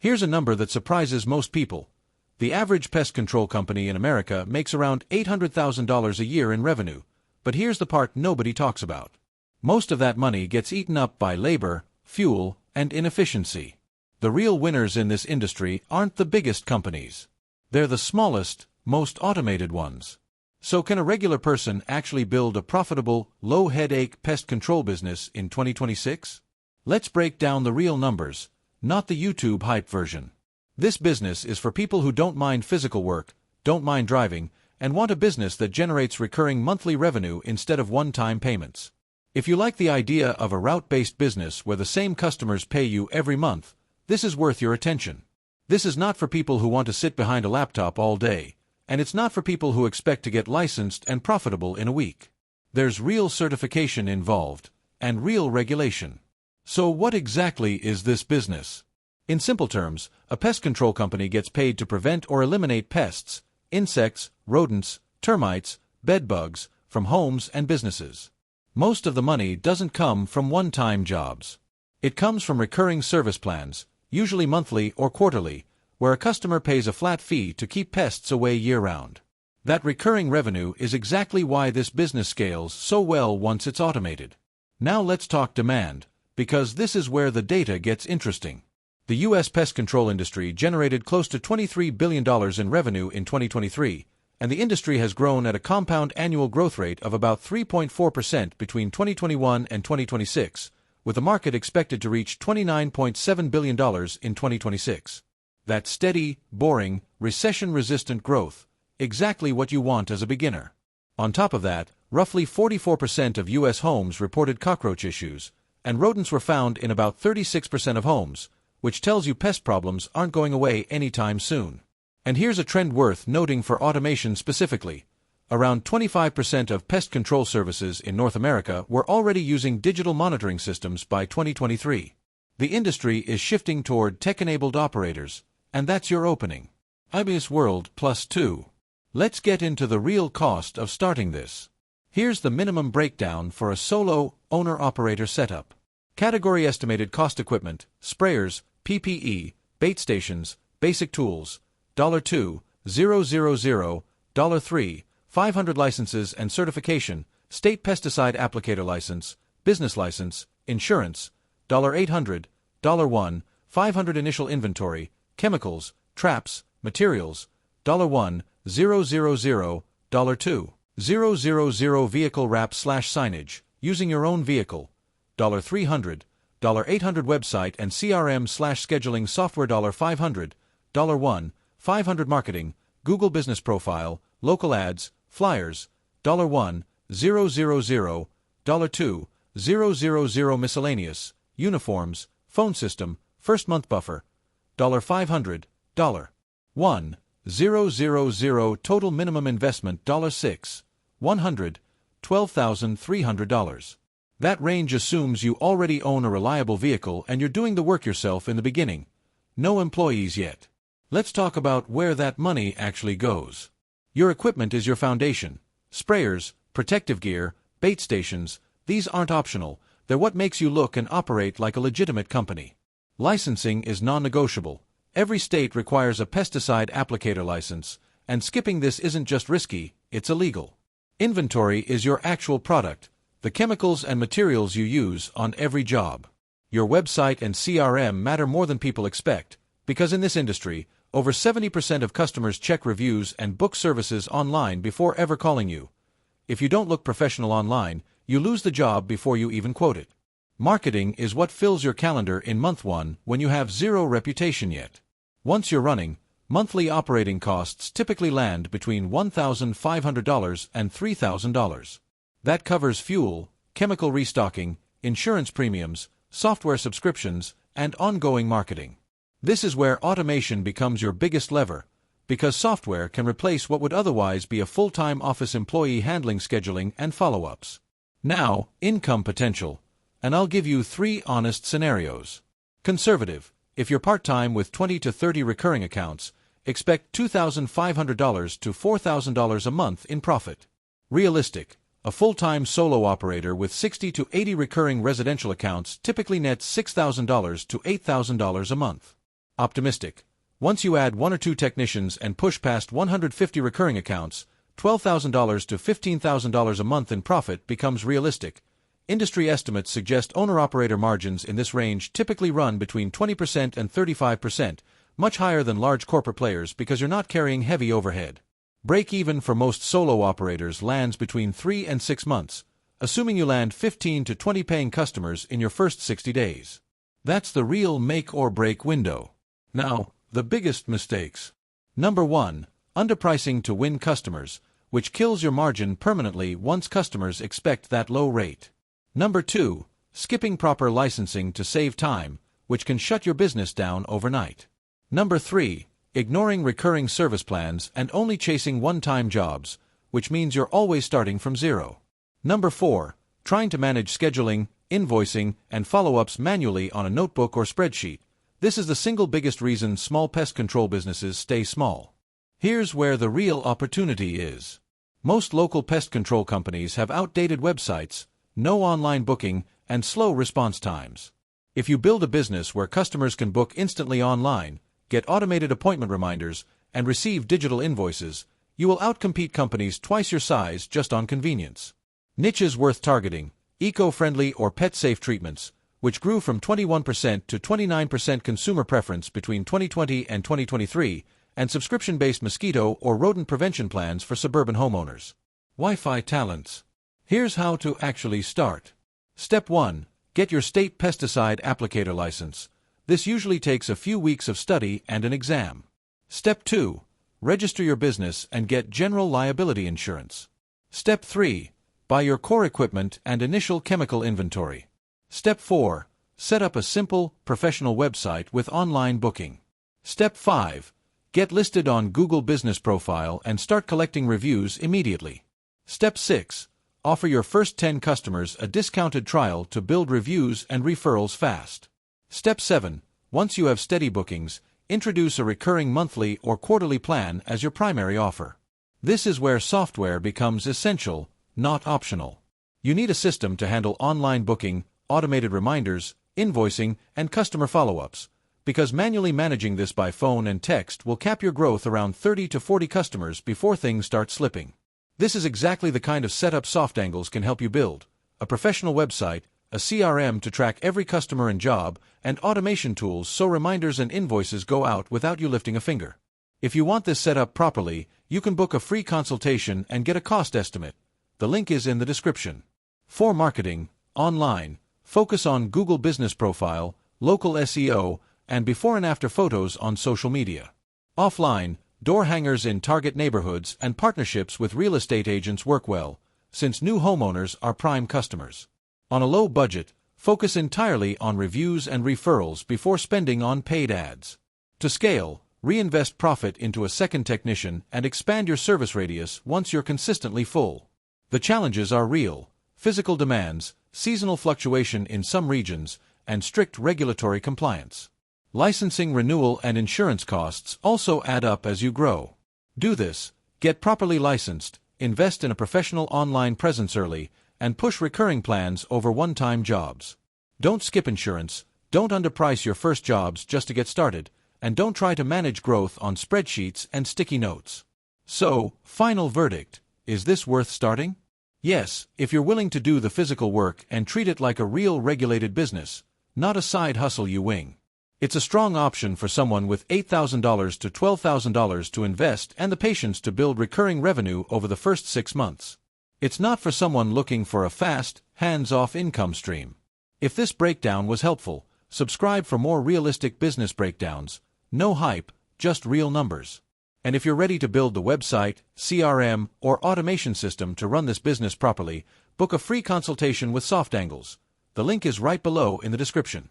Here's a number that surprises most people. The average pest control company in America makes around $800,000 a year in revenue, but here's the part nobody talks about. Most of that money gets eaten up by labor, fuel, and inefficiency. The real winners in this industry aren't the biggest companies. They're the smallest, most automated ones. So can a regular person actually build a profitable, low-headache pest control business in 2026? Let's break down the real numbers, not the YouTube hype version. This business is for people who don't mind physical work, don't mind driving, and want a business that generates recurring monthly revenue instead of one-time payments. If you like the idea of a route-based business where the same customers pay you every month, this is worth your attention. This is not for people who want to sit behind a laptop all day, and it's not for people who expect to get licensed and profitable in a week. There's real certification involved, and real regulation. So what exactly is this business? In simple terms, a pest control company gets paid to prevent or eliminate pests, insects, rodents, termites, bedbugs, from homes and businesses. Most of the money doesn't come from one-time jobs. It comes from recurring service plans, usually monthly or quarterly, where a customer pays a flat fee to keep pests away year-round. That recurring revenue is exactly why this business scales so well once it's automated. Now let's talk demand, because this is where the data gets interesting. The U.S. pest control industry generated close to $23 billion in revenue in 2023, and the industry has grown at a compound annual growth rate of about 3.4% between 2021 and 2026, with the market expected to reach $29.7 billion in 2026. That's steady, boring, recession-resistant growth, exactly what you want as a beginner. On top of that, roughly 44% of U.S. homes reported cockroach issues, and rodents were found in about 36% of homes, which tells you pest problems aren't going away anytime soon. And here's a trend worth noting for automation specifically. Around 25% of pest control services in North America were already using digital monitoring systems by 2023. The industry is shifting toward tech-enabled operators, and that's your opening. IBS World +2. Let's get into the real cost of starting this. Here's the minimum breakdown for a solo owner-operator setup. Category estimated cost: equipment, sprayers, PPE, bait stations, basic tools, $2,000, $3, 500 licenses and certification, state pesticide applicator license, business license, insurance, $800, $1, 500 initial inventory, chemicals, traps, materials, $1, $2, $000 vehicle wrap/signage, using your own vehicle, $300, $800 website and CRM/scheduling software, $500, $1, 500 marketing, Google business profile, local ads, flyers, $1, $000, $2, $000 miscellaneous, uniforms, phone system, first month buffer, $500, $1, $000 total minimum investment, $6, $100, $12,300. That range assumes you already own a reliable vehicle and you're doing the work yourself in the beginning. No employees yet. Let's talk about where that money actually goes. Your equipment is your foundation. Sprayers, protective gear, bait stations, these aren't optional, they're what makes you look and operate like a legitimate company. Licensing is non-negotiable. Every state requires a pesticide applicator license, and skipping this isn't just risky, it's illegal. Inventory is your actual product, the chemicals and materials you use on every job. Your website and CRM matter more than people expect, because in this industry, over 70% of customers check reviews and book services online before ever calling you. If you don't look professional online, you lose the job before you even quote it. Marketing is what fills your calendar in month one when you have zero reputation yet. Once you're running, monthly operating costs typically land between $1,500 and $3,000. That covers fuel, chemical restocking, insurance premiums, software subscriptions, and ongoing marketing. This is where automation becomes your biggest lever, because software can replace what would otherwise be a full-time office employee handling scheduling and follow-ups. Now, income potential, and I'll give you 3 honest scenarios. Conservative: if you're part-time with 20 to 30 recurring accounts, expect $2,500 to $4,000 a month in profit. Realistic: a full-time solo operator with 60 to 80 recurring residential accounts typically nets $6,000 to $8,000 a month. Optimistic. Once you add 1 or 2 technicians and push past 150 recurring accounts, $12,000 to $15,000 a month in profit becomes realistic. Industry estimates suggest owner-operator margins in this range typically run between 20% and 35%, much higher than large corporate players because you're not carrying heavy overhead. Break-even for most solo operators lands between 3 and 6 months, assuming you land 15 to 20 paying customers in your first 60 days. That's the real make-or-break window. Now, the biggest mistakes. Number 1. Underpricing to win customers, which kills your margin permanently once customers expect that low rate. Number 2. Skipping proper licensing to save time, which can shut your business down overnight. Number 3. Ignoring recurring service plans and only chasing one-time jobs, which means you're always starting from zero. Number 4. Trying to manage scheduling, invoicing, and follow-ups manually on a notebook or spreadsheet. This is the single biggest reason small pest control businesses stay small. Here's where the real opportunity is. Most local pest control companies have outdated websites, no online booking, and slow response times. If you build a business where customers can book instantly online, get automated appointment reminders, and receive digital invoices, you will outcompete companies twice your size just on convenience. Niches worth targeting: eco-friendly or pet-safe treatments, which grew from 21% to 29% consumer preference between 2020 and 2023, and subscription-based mosquito or rodent prevention plans for suburban homeowners. Wi-Fi talents. Here's how to actually start. Step 1. Get your state pesticide applicator license. This usually takes a few weeks of study and an exam. Step 2. Register your business and get general liability insurance. Step 3. Buy your core equipment and initial chemical inventory. Step 4. Set up a simple, professional website with online booking. Step 5. Get listed on Google Business Profile and start collecting reviews immediately. Step 6. Offer your first 10 customers a discounted trial to build reviews and referrals fast. Step 7. Once you have steady bookings, introduce a recurring monthly or quarterly plan as your primary offer. This is where software becomes essential, not optional. You need a system to handle online booking, automated reminders, invoicing, and customer follow-ups, because manually managing this by phone and text will cap your growth around 30 to 40 customers before things start slipping. This is exactly the kind of setup SoftAngles can help you build: a professional website, a CRM to track every customer and job, and automation tools so reminders and invoices go out without you lifting a finger. If you want this set up properly, you can book a free consultation and get a cost estimate. The link is in the description. For marketing, online, focus on Google Business Profile, local SEO, and before and after photos on social media. Offline, door hangers in target neighborhoods and partnerships with real estate agents work well, since new homeowners are prime customers. On a low budget, focus entirely on reviews and referrals before spending on paid ads. To scale, reinvest profit into a second technician and expand your service radius once you're consistently full. The challenges are real: physical demands, seasonal fluctuation in some regions, and strict regulatory compliance. Licensing, renewal, and insurance costs also add up as you grow. Do this: get properly licensed, invest in a professional online presence early, and push recurring plans over one-time jobs. Don't skip insurance, don't underprice your first jobs just to get started, and don't try to manage growth on spreadsheets and sticky notes. So, final verdict: is this worth starting? Yes, if you're willing to do the physical work and treat it like a real regulated business, not a side hustle you wing. It's a strong option for someone with $8,000 to $12,000 to invest and the patience to build recurring revenue over the first 6 months. It's not for someone looking for a fast, hands-off income stream. If this breakdown was helpful, subscribe for more realistic business breakdowns. No hype, just real numbers. And if you're ready to build the website, CRM, or automation system to run this business properly, book a free consultation with SoftAngles. The link is right below in the description.